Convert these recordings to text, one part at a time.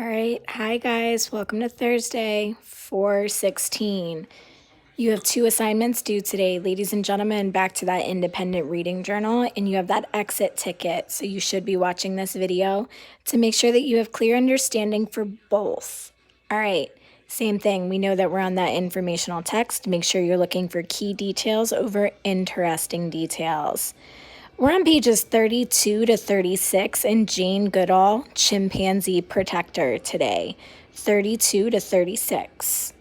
All right. Hi, guys. Welcome to Thursday, 4/16. You have two assignments due today, ladies and gentlemen, back to that independent reading journal, and you have that exit ticket. So you should be watching this video to make sure that you have clear understanding for both. All right. Same thing. We know that we're on that informational text. Make sure you're looking for key details over interesting details. We're on pages 32 to 36 in Jane Goodall, Chimpanzee Protector today, 32 to 36.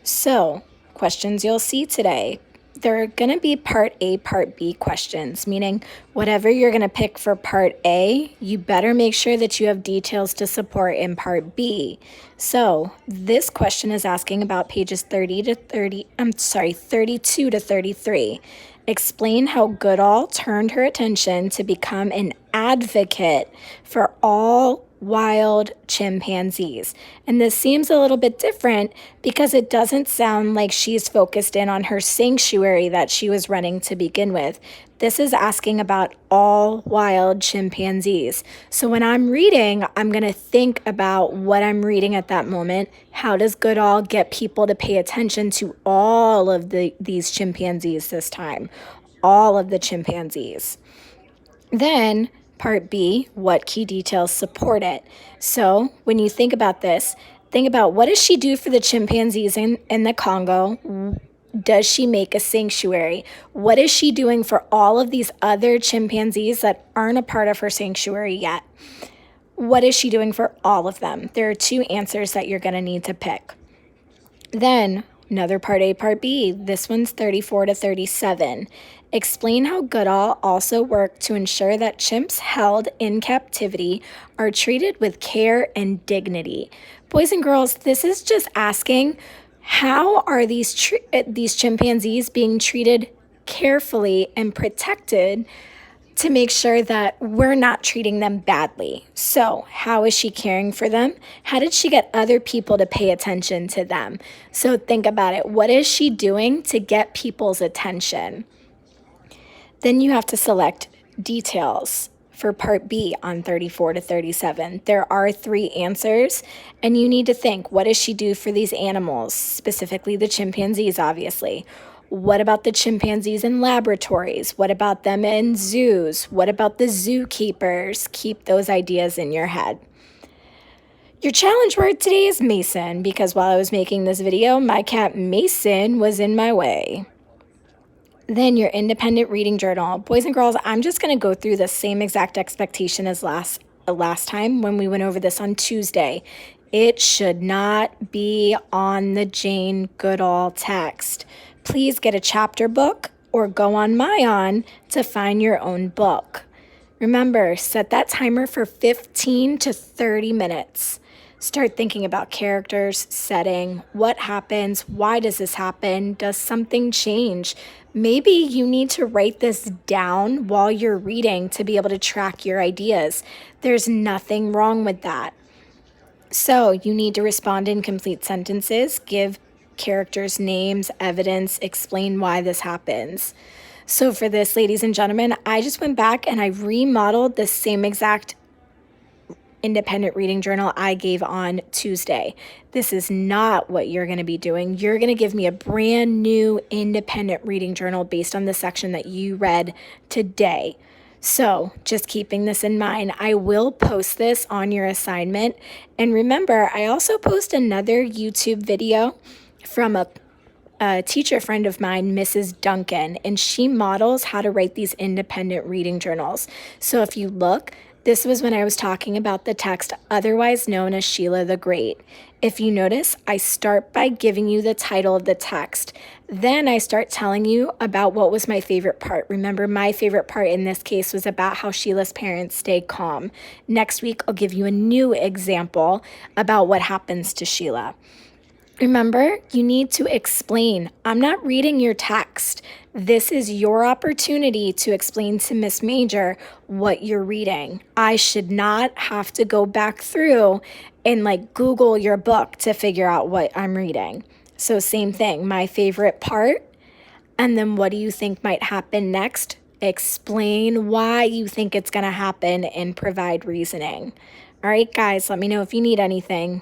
So, questions you'll see today. There are going to be part A, part B questions, meaning whatever you're going to pick for part A, you better make sure that you have details to support in part B. So, this question is asking about pages 32 to 33. Explain how Goodall turned her attention to become an advocate for all wild chimpanzees. And this seems a little bit different because it doesn't sound like she's focused in on her sanctuary that she was running to begin with. This is asking about all wild chimpanzees. So when I'm reading, I'm going to think about what I'm reading at that moment. How does Goodall get people to pay attention to all of these chimpanzees this time? All of the chimpanzees. Then part B, what key details support it? So when you think about this, think about what does she do for the chimpanzees in the Congo? Does she make a sanctuary? What is she doing for all of these other chimpanzees that aren't a part of her sanctuary yet? What is she doing for all of them? There are two answers that you're going to need to pick. Then another part A, part B. This one's 34 to 37. Explain how Goodall also worked to ensure that chimps held in captivity are treated with care and dignity. Boys and girls, this is just asking how are these chimpanzees being treated carefully and protected to make sure that we're not treating them badly. So, how is she caring for them? How did she get other people to pay attention to them? So, think about it. What is she doing to get people's attention? Then you have to select details for part B on 34 to 37. There are three answers, and you need to think, what does she do for these animals, specifically the chimpanzees, obviously? What about the chimpanzees in laboratories? What about them in zoos? What about the zookeepers? Keep those ideas in your head. Your challenge word today is Mason, because while I was making this video, my cat Mason was in my way. Then your independent reading journal. Boys and girls, I'm just going to go through the same exact expectation as last time when we went over this on Tuesday. It should not be on the Jane Goodall text. Please get a chapter book or go on MyOn to find your own book. Remember, set that timer for 15 to 30 minutes. Start thinking about characters, setting, what happens, why does this happen, does something change? Maybe you need to write this down while you're reading to be able to track your ideas. There's nothing wrong with that. So you need to respond in complete sentences, give characters names, evidence, explain why this happens. So for this, ladies and gentlemen, I just went back and I remodeled the same exact independent reading journal I gave on Tuesday. This is not what you're going to be doing. You're going to give me a brand new independent reading journal based on the section that you read today. So just keeping this in mind, I will post this on your assignment. And remember, I also post another YouTube video from a teacher friend of mine, Mrs. Duncan, and she models how to write these independent reading journals. So if you look, this was when I was talking about the text otherwise known as Sheila the Great. If you notice, I start by giving you the title of the text. Then I start telling you about what was my favorite part. Remember, my favorite part in this case was about how Sheila's parents stay calm. Next week, I'll give you a new example about what happens to Sheila. Remember, you need to explain. I'm not reading your text. This is your opportunity to explain to Miss Major what you're reading. I should not have to go back through and Google your book to figure out what I'm reading. So same thing, my favorite part, and then what do you think might happen next? Explain why you think it's going to happen and provide reasoning. All right, guys, let me know if you need anything.